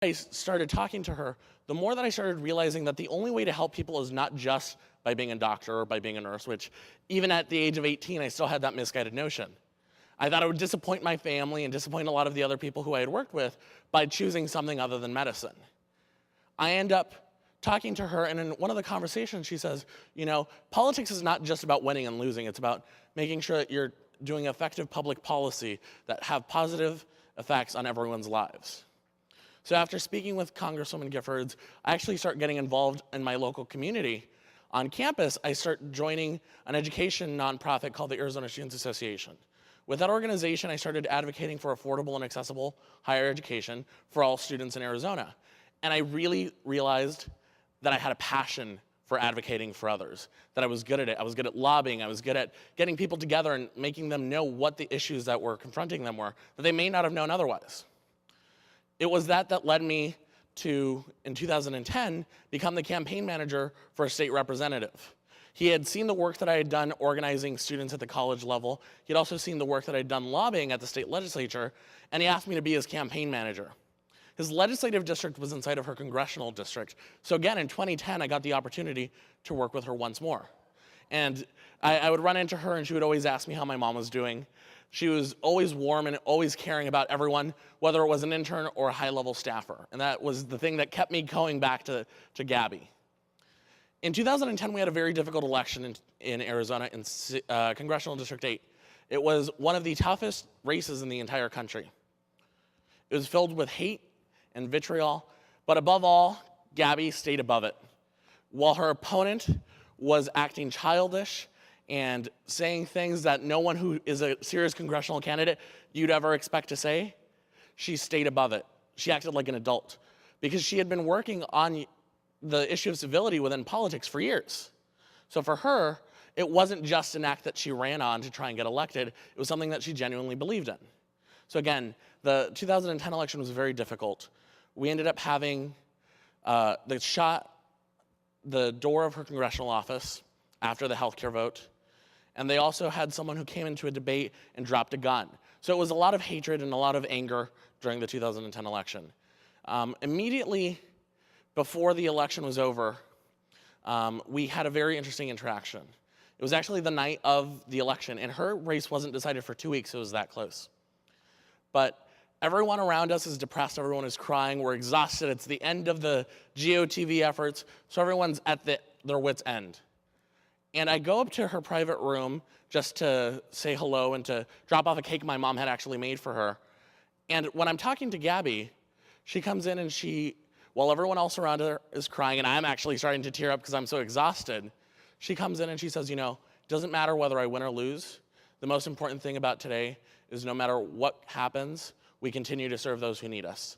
I started talking to her, the more that I started realizing that the only way to help people is not just by being a doctor or by being a nurse, which even at the age of 18, I still had that misguided notion. I thought I would disappoint my family and disappoint a lot of the other people who I had worked with by choosing something other than medicine. I end up talking to her, and in one of the conversations, she says, you know, politics is not just about winning and losing. It's about making sure that you're doing effective public policy that have positive effects on everyone's lives. So after speaking with Congresswoman Giffords, I actually start getting involved in my local community. On campus, I start joining an education nonprofit called the Arizona Students Association. With that organization, I started advocating for affordable and accessible higher education for all students in Arizona. And I really realized that I had a passion for advocating for others, that I was good at it. I was good at lobbying. I was good at getting people together and making them know what the issues that were confronting them were that they may not have known otherwise. It was that led me to, in 2010, become the campaign manager for a state representative. He had seen the work that I had done organizing students at the college level. He had also seen the work that I had done lobbying at the state legislature, and he asked me to be his campaign manager. His legislative district was inside of her congressional district. So again, in 2010, I got the opportunity to work with her once more. And I would run into her, and she would always ask me how my mom was doing. She was always warm and always caring about everyone, whether it was an intern or a high-level staffer. And that was the thing that kept me going back to Gabby. In 2010, we had a very difficult election in Arizona in Congressional District 8. It was one of the toughest races in the entire country. It was filled with hate and vitriol, but above all, Gabby stayed above it. While her opponent was acting childish and saying things that no one who is a serious congressional candidate you'd ever expect to say, she stayed above it. She acted like an adult because she had been working on the issue of civility within politics for years. So for her, it wasn't just an act that she ran on to try and get elected. It was something that she genuinely believed in. So again, the 2010 election was very difficult. We ended up having they shot the door of her congressional office after the healthcare vote. And they also had someone who came into a debate and dropped a gun. So it was a lot of hatred and a lot of anger during the 2010 election. Immediately before the election was over, we had a very interesting interaction. It was actually the night of the election, and her race wasn't decided for 2 weeks. It was that close. But everyone around us is depressed. Everyone is crying. We're exhausted. It's the end of the GOTV efforts, so everyone's at their wits' end. And I go up to her private room just to say hello and to drop off a cake my mom had actually made for her. And when I'm talking to Gabby, she comes in and while everyone else around her is crying, and I'm actually starting to tear up because I'm so exhausted, she comes in and she says, you know, it doesn't matter whether I win or lose. The most important thing about today is no matter what happens, we continue to serve those who need us.